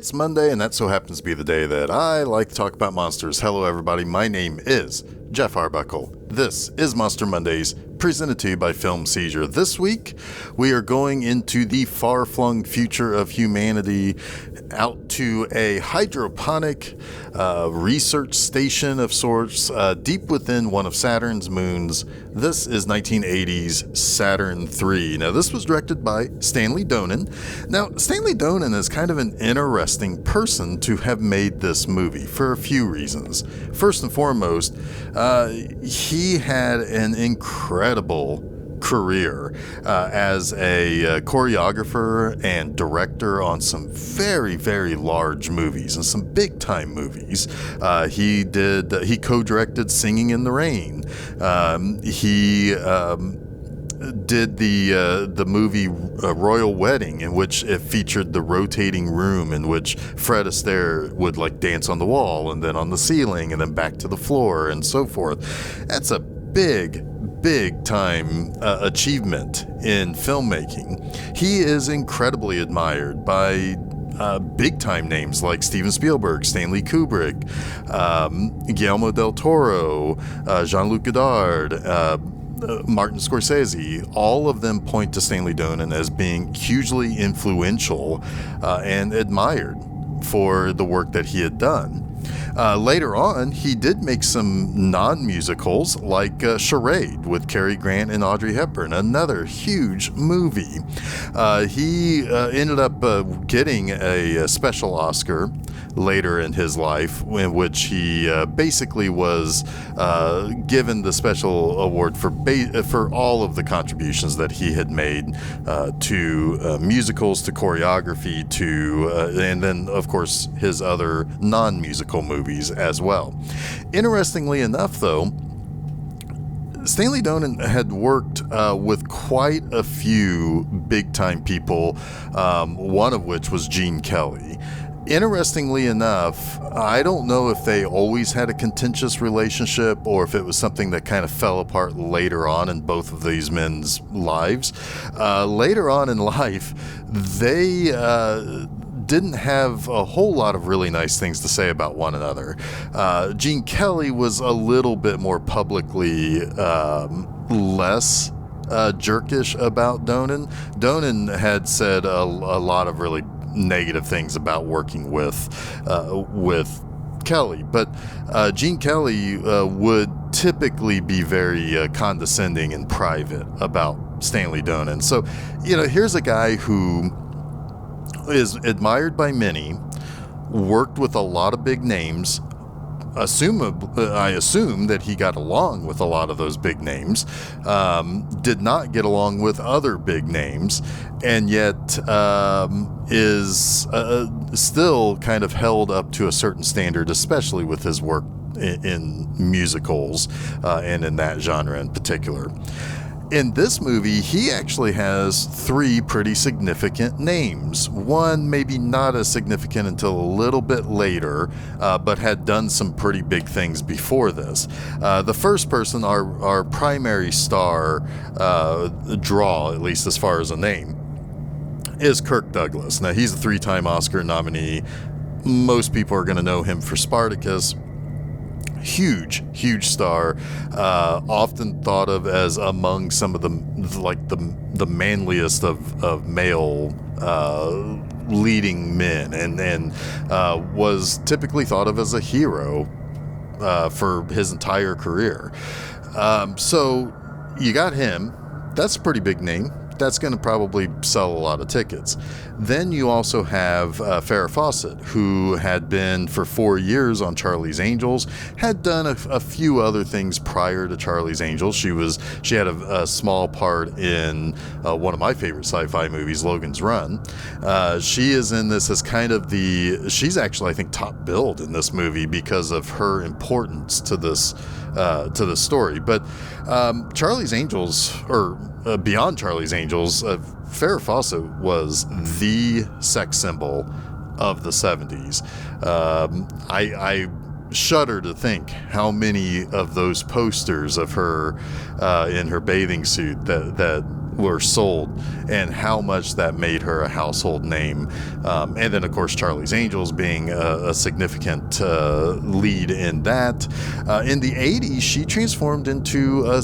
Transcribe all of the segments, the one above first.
It's Monday, and that so happens to be the day that I like to talk about monsters. Hello, everybody. My name is Geoff Arbuckle. This is Monster Mondays, presented to you by Film Seizure. This week, we are going into the far-flung future of humanity, out to a hydroponic research station of sorts, deep within one of Saturn's moons. This is 1980's Saturn III. Now, this was directed by Stanley Donen. Now, Stanley Donen is kind of an interesting person to have made this movie for a few reasons. First and foremost, he had an incredible career as a choreographer and director on some very, very large movies and some big time movies. He co-directed Singing in the Rain. He did the movie Royal Wedding, in which it featured the rotating room in which Fred Astaire would like dance on the wall and then on the ceiling and then back to the floor and so forth. That's a big time achievement in filmmaking. He is incredibly admired by big time names like Steven Spielberg, Stanley Kubrick, Guillermo del Toro, Jean-Luc Godard, Martin Scorsese. All of them point to Stanley Donen as being hugely influential and admired for the work that he had done. Later on, he did make some non-musicals like Charade with Cary Grant and Audrey Hepburn, another huge movie. He ended up getting a special Oscar later in his life, in which he basically was given the special award for all of the contributions that he had made to musicals, to choreography, and then of course his other non-musical movies as well. Interestingly enough, though, Stanley Donen had worked with quite a few big-time people, one of which was Gene Kelly. Interestingly enough, I don't know if they always had a contentious relationship or if it was something that kind of fell apart later on in both of these men's lives. Later on in life, they didn't have a whole lot of really nice things to say about one another. Gene Kelly was a little bit more publicly less jerkish about Donen. Donen had said a lot of really negative things about working with Kelly, but Gene Kelly would typically be very condescending in private about Stanley Donen. So, here's a guy who is admired by many, worked with a lot of big names. I assume that he got along with a lot of those big names, did not get along with other big names, and yet is still kind of held up to a certain standard, especially with his work in musicals and in that genre in particular. In this movie, he actually has three pretty significant names. One maybe not as significant until a little bit later, but had done some pretty big things before this. The first person, our primary star draw, at least as far as a name, is Kirk Douglas. Now, he's a three-time Oscar nominee. Most people are going to know him for Spartacus. Huge star, often thought of as among some of the manliest of male leading men, and was typically thought of as a hero for his entire career. So you got him. That's a pretty big name. That's going to probably sell a lot of tickets. Then you also have Farrah Fawcett, who had been for 4 years on Charlie's Angels, had done a few other things prior to Charlie's Angels. She had a small part in one of my favorite sci-fi movies, Logan's Run. She is in this as kind of she's actually, I think, top billed in this movie because of her importance to this story. But Charlie's Angels, or beyond Charlie's Angels, Farrah Fawcett was the sex symbol of the 70s. I shudder to think how many of those posters of her in her bathing suit that were sold, and how much that made her a household name. And then, of course, Charlie's Angels being a significant lead in that. In the 80s, she transformed into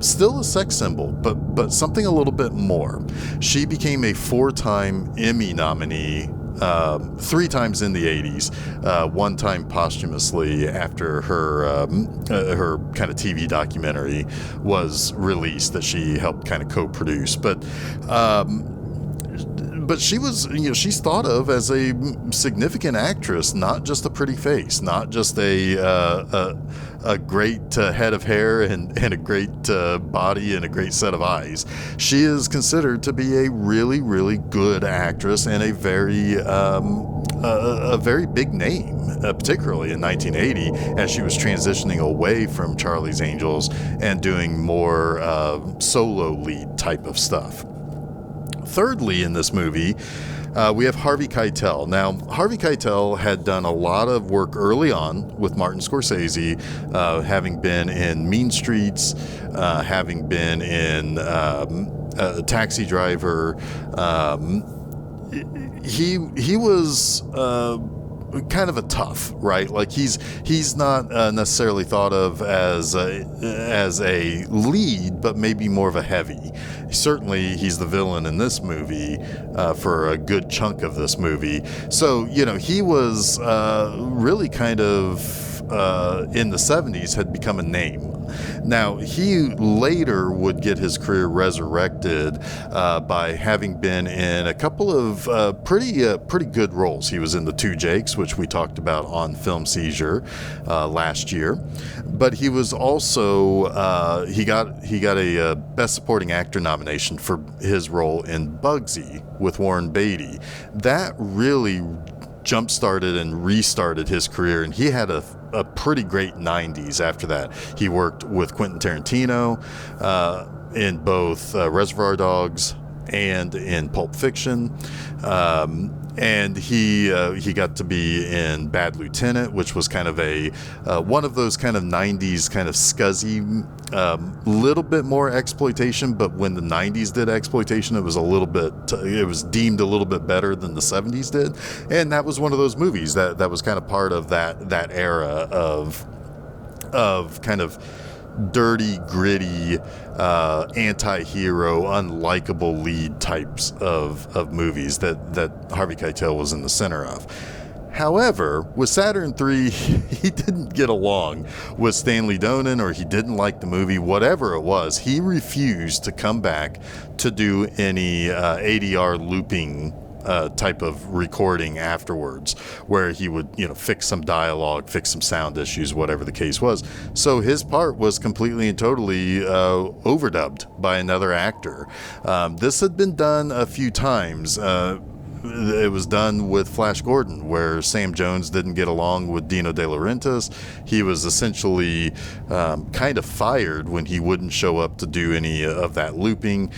still a sex symbol, but something a little bit more. She became a 4-time Emmy nominee, 3 times in the 80s, 1 time posthumously after her kind of TV documentary was released that she helped kind of co-produce. But she was, she's thought of as a significant actress, not just a pretty face, not just a great head of hair and a great body and a great set of eyes. She is considered to be a really, really good actress and a very big name, particularly in 1980, as she was transitioning away from Charlie's Angels and doing more solo lead type of stuff. Thirdly, in this movie, we have Harvey Keitel. Now, Harvey Keitel had done a lot of work early on with Martin Scorsese, having been in Mean Streets, having been in Taxi Driver. He was kind of a tough, right? Like he's not necessarily thought of as a lead, but maybe more of a heavy. Certainly, he's the villain in this movie for a good chunk of this movie. So he was really kind of in the 70s had become a name. Now, he later would get his career resurrected by having been in a couple of pretty good roles. He was in The Two Jakes, which we talked about on Film Seizure last year. But he was also he got a Best Supporting Actor nomination for his role in Bugsy with Warren Beatty. That really jump-started and restarted his career, and he had a pretty great 90s after that. He worked with Quentin Tarantino in both Reservoir Dogs and in Pulp Fiction. And he got to be in Bad Lieutenant, which was kind of one of those kind of 90s kind of scuzzy, little bit more exploitation, but when the 90s did exploitation, it was deemed a little bit better than the 70s did. And that was one of those movies that was kind of part of that era of kind of dirty, gritty, anti-hero, unlikable lead types of movies that Harvey Keitel was in the center of. However, with Saturn III, he didn't get along with Stanley Donen, or he didn't like the movie, whatever it was. He refused to come back to do any ADR looping type of recording afterwards, where he would fix some dialogue, fix some sound issues, whatever the case was. So his part was completely and totally overdubbed by another actor. This had been done a few times. It was done with Flash Gordon, where Sam Jones didn't get along with Dino De Laurentiis. He was essentially kind of fired when he wouldn't show up to do any of that looping.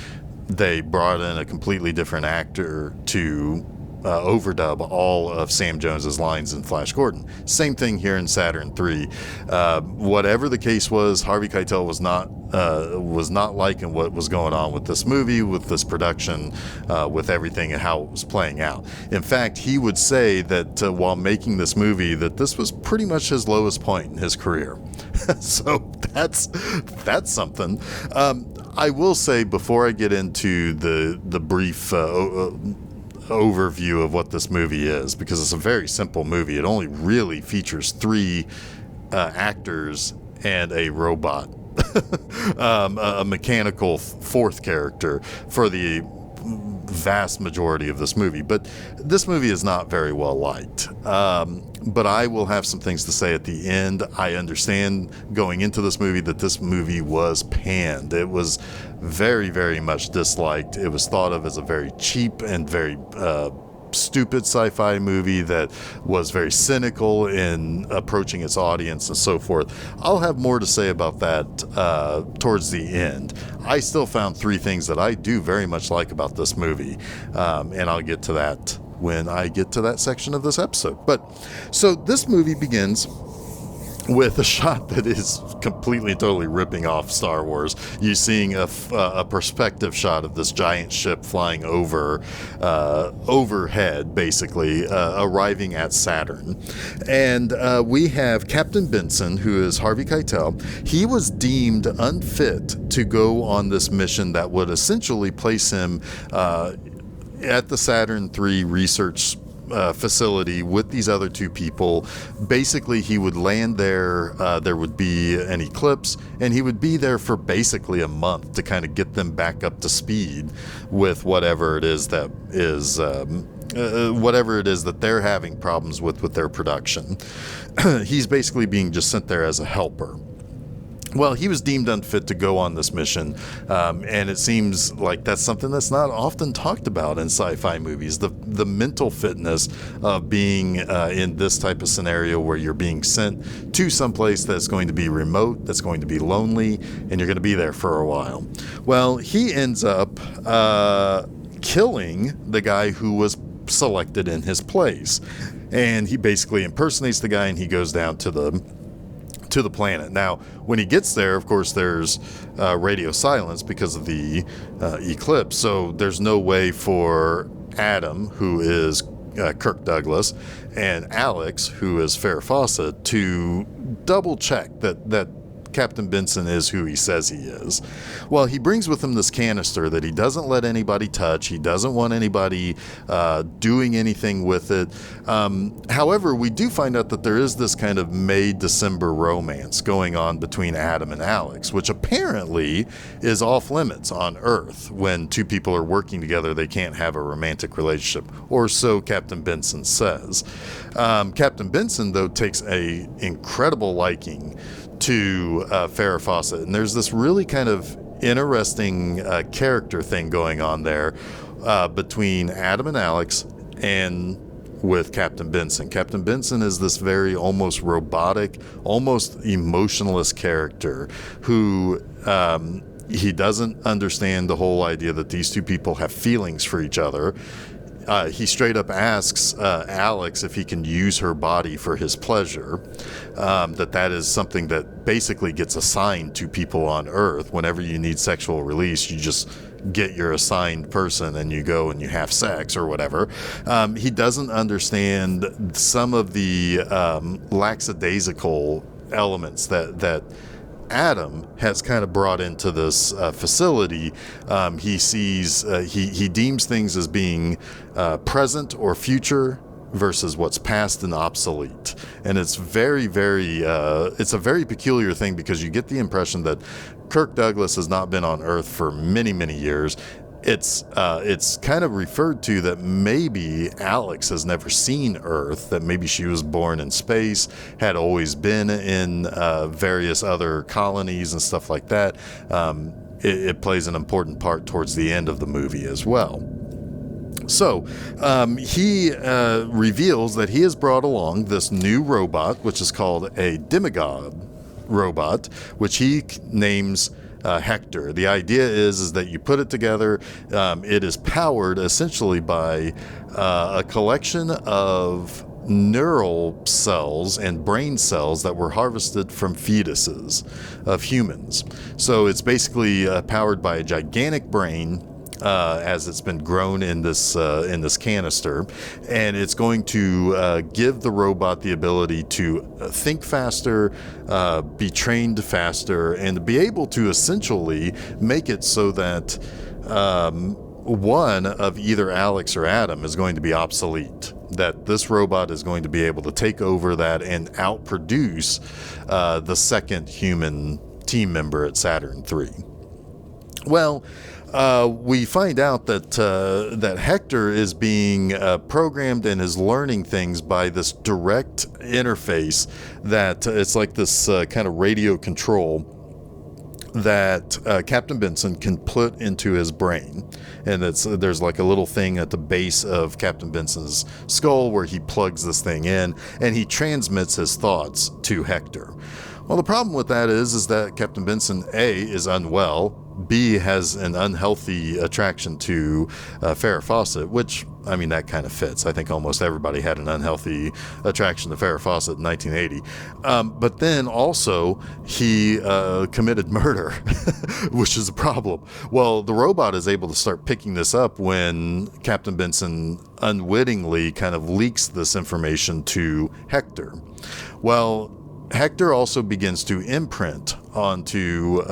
They brought in a completely different actor to overdub all of Sam Jones's lines in Flash Gordon. Same thing here in Saturn III. Whatever the case was, Harvey Keitel was not liking what was going on with this movie, with this production, with everything and how it was playing out. In fact, he would say that while making this movie, that this was pretty much his lowest point in his career. So that's something. I will say, before I get into the brief overview of what this movie is, because it's a very simple movie. It only really features 3 actors and a robot, a mechanical 4th character for the vast majority of this movie. But this movie is not very well liked. But I will have some things to say at the end. I understand going into this movie that this movie was panned. It was very, very much disliked. It was thought of as a very cheap and very stupid sci-fi movie that was very cynical in approaching its audience and so forth. I'll have more to say about that towards the end. I still found 3 things that I do very much like about this movie, and I'll get to that when I get to that section of this episode. But so this movie begins with a shot that is completely and totally ripping off Star Wars. You're seeing a perspective shot of this giant ship flying overhead, basically, arriving at Saturn. And we have Captain Benson, who is Harvey Keitel. He was deemed unfit to go on this mission that would essentially place him at the Saturn III research facility with these other two people. Basically, he would land there, there would be an eclipse, and he would be there for basically a month to kind of get them back up to speed with whatever it is that they're having problems with their production. He's basically being just sent there as a helper. Well, he was deemed unfit to go on this mission, and it seems like that's something that's not often talked about in sci-fi movies, the mental fitness of being in this type of scenario where you're being sent to someplace that's going to be remote, that's going to be lonely, and you're going to be there for a while. Well, he ends up killing the guy who was selected in his place, and he basically impersonates the guy, and he goes down to the planet. Now, when he gets there, of course, there's radio silence because of the eclipse, so there's no way for Adam, who is Kirk Douglas, and Alex, who is Farrah Fawcett, to double check that Captain Benson is who he says he is. Well, he brings with him this canister that he doesn't let anybody touch. He doesn't want anybody doing anything with it. However, we do find out that there is this kind of May-December romance going on between Adam and Alex, which apparently is off limits on Earth. When two people are working together, they can't have a romantic relationship, or so Captain Benson says. Captain Benson, though, takes an incredible liking to Farrah Fawcett, and there's this really kind of interesting character thing going on there between Adam and Alex and with Captain Benson. Captain Benson is this very almost robotic, almost emotionless character who he doesn't understand the whole idea that these two people have feelings for each other. He straight up asks Alex if he can use her body for his pleasure, that is something that basically gets assigned to people on Earth. Whenever you need sexual release, you just get your assigned person and you go and you have sex or whatever. He doesn't understand some of the lackadaisical elements that Adam has kind of brought into this facility. He sees, he deems things as being present or future versus what's past and obsolete. And it's very, very, it's a very peculiar thing because you get the impression that Kirk Douglas has not been on Earth for many, many years. It's kind of referred to that maybe Alex has never seen Earth, that maybe she was born in space, had always been in various other colonies and stuff like that. It plays an important part towards the end of the movie as well. So he reveals that he has brought along this new robot, which is called a demigod robot, which he names Hector. The idea is that you put it together. It is powered essentially by a collection of neural cells and brain cells that were harvested from fetuses of humans. So it's basically powered by a gigantic brain as it's been grown in this canister, and it's going to give the robot the ability to think faster, be trained faster, and be able to essentially make it so that one of either Alex or Adam is going to be obsolete. That this robot is going to be able to take over that and outproduce the second human team member at Saturn III. Well, we find out that Hector is being programmed and is learning things by this direct interface that it's like this kind of radio control that Captain Benson can put into his brain. And there's like a little thing at the base of Captain Benson's skull where he plugs this thing in and he transmits his thoughts to Hector. Well, the problem with that is that Captain Benson, A, is unwell, B, has an unhealthy attraction to Farrah Fawcett, which I mean, that kind of fits. I think almost everybody had an unhealthy attraction to Farrah Fawcett in 1980. But then also, he committed murder, which is a problem. Well, the robot is able to start picking this up when Captain Benson unwittingly kind of leaks this information to Hector. Well, Hector also begins to imprint onto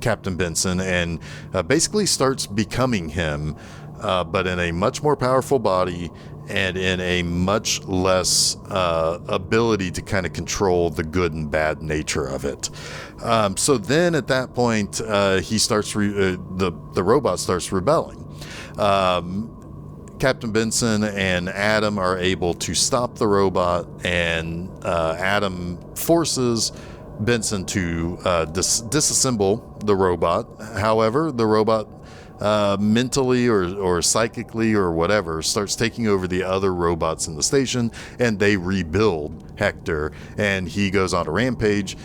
Captain Benson and basically starts becoming him, but in a much more powerful body and in a much less ability to kind of control the good and bad nature of it. So then at that point, he starts the robot starts rebelling. Captain Benson and Adam are able to stop the robot, and Adam forces Benson to disassemble the robot. However, the robot mentally or psychically or whatever starts taking over the other robots in the station, and they rebuild Hector, and he goes on a rampage,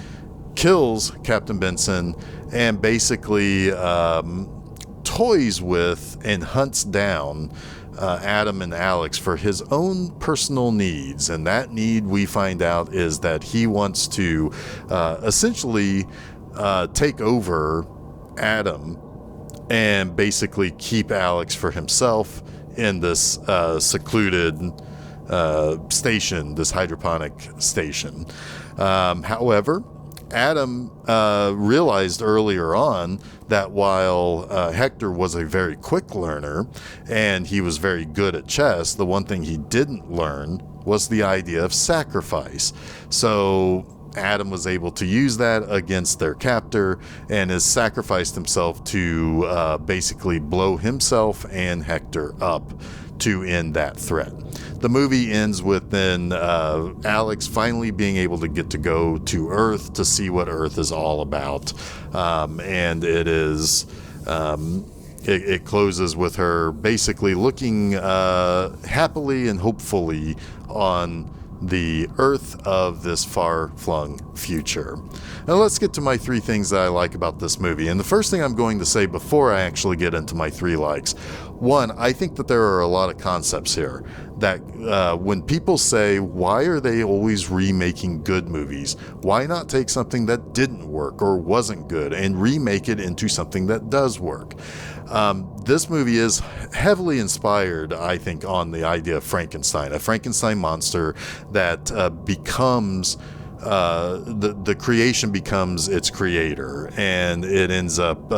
kills Captain Benson, and basically toys with and hunts down Adam and Alex for his own personal needs. And that need, we find out, is that he wants to essentially take over Adam and basically keep Alex for himself in this secluded station, this hydroponic station. However, Adam realized earlier on that while Hector was a very quick learner and he was very good at chess, the one thing he didn't learn was the idea of sacrifice. So Adam was able to use that against their captor and has sacrificed himself to basically blow himself and Hector up to end that threat. The movie ends with then Alex finally being able to get to go to Earth to see what Earth is all about. And it is... It closes with her basically looking happily and hopefully on the Earth of this far-flung future. Now let's get to my 3 things that I like about this movie. And the first thing I'm going to say before I actually get into my 3 likes. 1, I think that there are a lot of concepts here that when people say, why are they always remaking good movies? Why not take something that didn't work or wasn't good and remake it into something that does work? This movie is heavily inspired, I think, on the idea of Frankenstein, a Frankenstein monster that becomes... the creation becomes its creator, and it ends up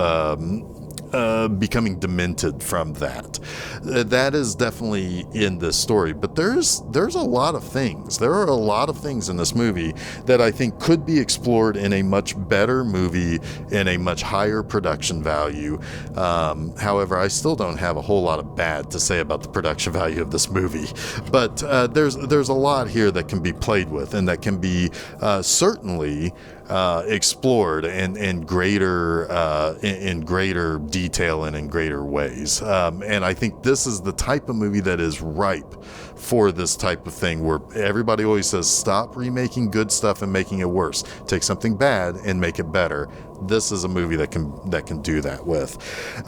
becoming demented from that. That is definitely in this story, but there's a lot of things. There are a lot of things in this movie that I think could be explored in a much better movie, in a much higher production value. However, I still don't have a whole lot of bad to say about the production value of this movie, but there's a lot here that can be played with and that can be certainly explored in greater detail and in greater ways. And I think this is the type of movie that is ripe for this type of thing, where everybody always says, stop remaking good stuff and making it worse. Take something bad and make it better. This is a movie that can do that with.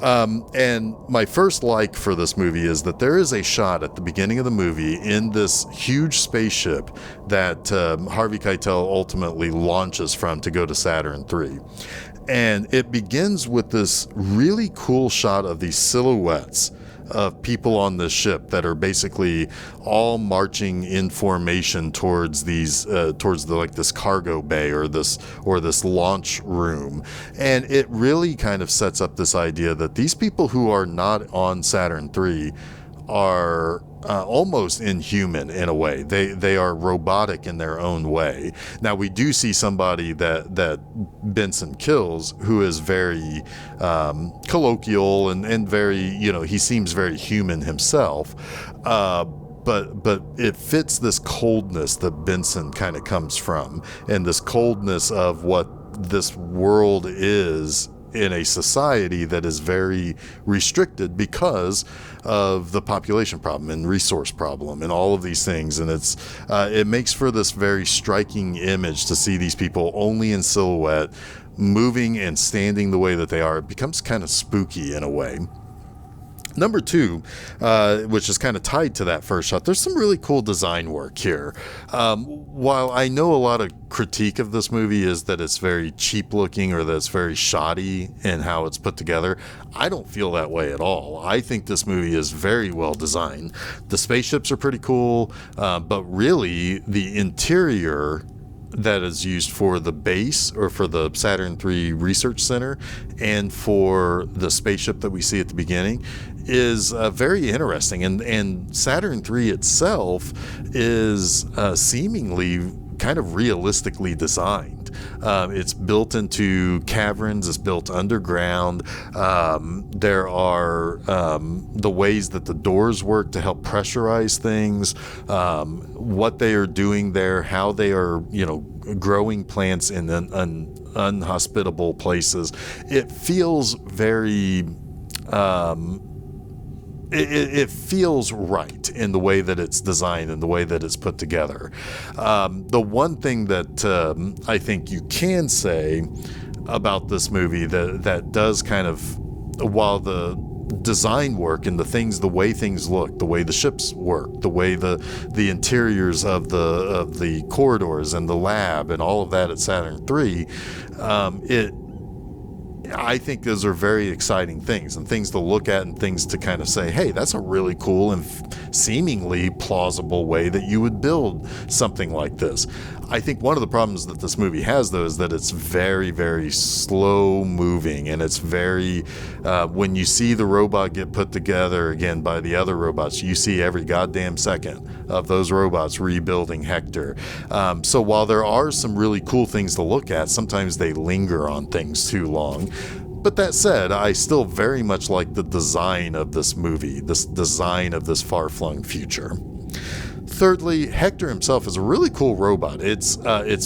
And my first like for this movie is that there is a shot at the beginning of the movie in this huge spaceship that Harvey Keitel ultimately launches from to go to Saturn III. And it begins with this really cool shot of these silhouettes of people on this ship that are basically all marching in formation towards these towards this cargo bay or this launch room. And it really kind of sets up this idea that these people who are not on Saturn III are almost inhuman in a way. They are robotic in their own way. Now, we do see somebody that Benson kills who is very colloquial and very, he seems very human himself. But it fits this coldness that Benson kind of comes from, and this coldness of what this world is in a society that is very restricted because of the population problem and resource problem and all of these things. And it makes for this very striking image to see these people only in silhouette, moving and standing the way that they are. It becomes kind of spooky in a way. Number two, which is kind of tied to that first shot, there's some really cool design work here. While I know a lot of critique of this movie is that it's very cheap looking or that it's very shoddy in how it's put together, I don't feel that way at all. I think this movie is very well designed. The spaceships are pretty cool, but really the interior that is used for the base or for the Saturn III Research Center and for the spaceship that we see at the beginning is very interesting. And Saturn III itself is seemingly kind of realistically designed. It's built into caverns, it's built underground. There are the ways that the doors work to help pressurize things, what they are doing there, how they are, growing plants in unhospitable places. It feels very it feels right in the way that it's designed and the way that it's put together. The one thing that I think you can say about this movie that does kind of, while the design work and the way things look, the way the ships work, the way the interiors of the corridors and the lab and all of that at Saturn III, I think those are very exciting things and things to look at and things to kind of say, hey, that's a really cool and seemingly plausible way that you would build something like this. I think one of the problems that this movie has, though, is that it's very, very slow moving, and it's very, when you see the robot get put together again by the other robots, you see every goddamn second of those robots rebuilding Hector. So while there are some really cool things to look at, sometimes they linger on things too long. But that said, I still very much like the design of this movie, this design of this far-flung future. Thirdly, Hector himself is a really cool robot. It's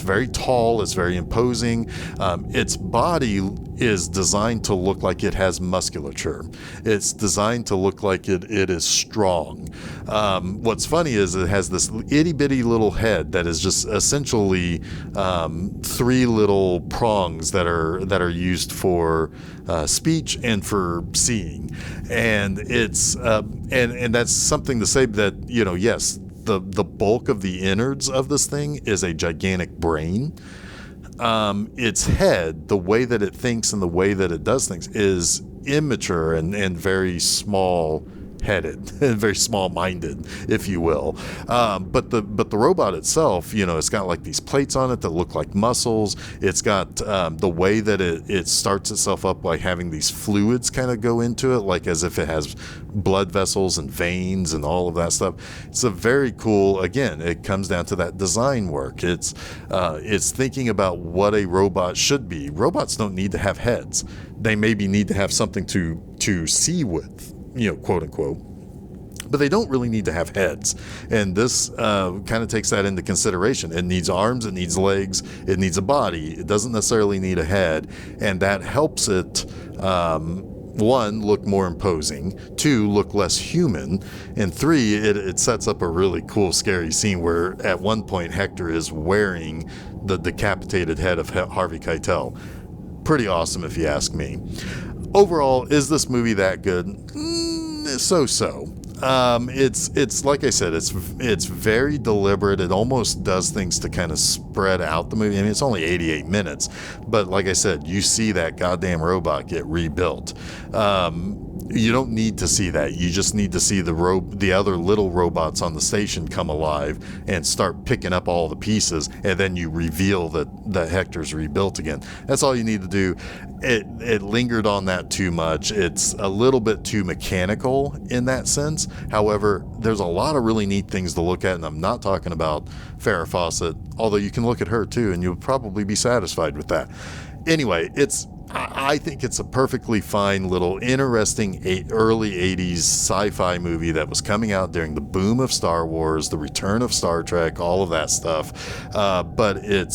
very tall, it's very imposing. Its body is designed to look like it has musculature. It's designed to look like it is strong. What's funny is it has this itty-bitty little head that is just essentially three little prongs that are used for speech and for seeing. And it's and that's something to say that, yes, the bulk of the innards of this thing is a gigantic brain. Its head, the way that it thinks and the way that it does things, is immature and very small headed and very small minded, if you will. But the robot itself, it's got like these plates on it that look like muscles. It's got the way that it starts itself up by having these fluids kind of go into it, like as if it has blood vessels and veins and all of that stuff. It's a very cool, again, it comes down to that design work. It's thinking about what a robot should be. Robots don't need to have heads. They maybe need to have something to see with, quote unquote, but they don't really need to have heads. And this kind of takes that into consideration. It needs arms, it needs legs, it needs a body. It doesn't necessarily need a head, and that helps it, one, look more imposing, two, look less human, and three, it sets up a really cool, scary scene where at one point Hector is wearing the decapitated head of Harvey Keitel. Pretty awesome, if you ask me. Overall, is this movie that good? So-so. It's like I said, it's very deliberate. It almost does things to kind of spread out the movie. I mean, it's only 88 minutes, but like I said, you see that goddamn robot get rebuilt. You don't need to see that. You just need to see the other little robots on the station come alive and start picking up all the pieces, and then you reveal that Hector's rebuilt again. That's all you need to do. It lingered on that too much. It's a little bit too mechanical in that sense. However, there's a lot of really neat things to look at, and I'm not talking about Farrah Fawcett, although you can look at her too, and you'll probably be satisfied with that. Anyway, I think it's a perfectly fine little interesting early 80s sci-fi movie that was coming out during the boom of Star Wars, the return of Star Trek, all of that stuff. But it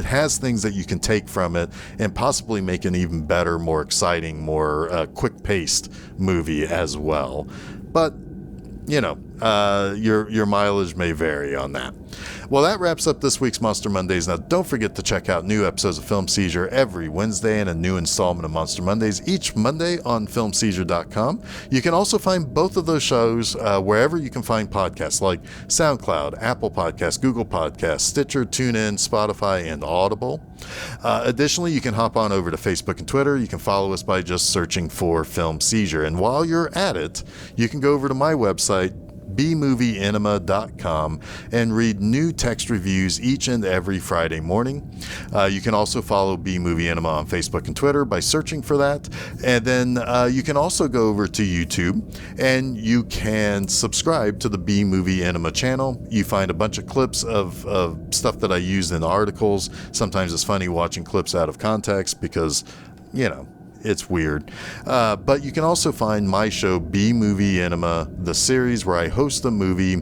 has things that you can take from it and possibly make an even better, more exciting, more quick-paced movie as well. But your mileage may vary on that. Well, that wraps up this week's Monster Mondays. Now, don't forget to check out new episodes of Film Seizure every Wednesday and a new installment of Monster Mondays each Monday on filmseizure.com. You can also find both of those shows wherever you can find podcasts like SoundCloud, Apple Podcasts, Google Podcasts, Stitcher, TuneIn, Spotify, and Audible. Additionally, you can hop on over to Facebook and Twitter. You can follow us by just searching for Film Seizure. And while you're at it, you can go over to my website, bmovieenema.com, and read new text reviews each and every Friday morning. You can also follow B-Movie Enema on Facebook and Twitter by searching for that. And then you can also go over to YouTube and you can subscribe to the B-Movie Enema channel. You find a bunch of clips of stuff that I used in articles. Sometimes it's funny watching clips out of context because, it's weird. But you can also find my show, B-Movie Enema, the series where I host a movie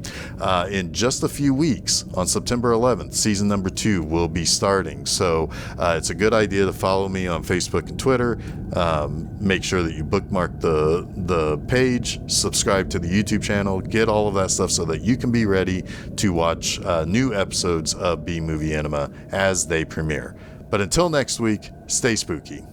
in just a few weeks. On September 11th, season number 2 will be starting. So it's a good idea to follow me on Facebook and Twitter. Make sure that you bookmark the page, subscribe to the YouTube channel, get all of that stuff so that you can be ready to watch new episodes of B-Movie Enema as they premiere. But until next week, stay spooky.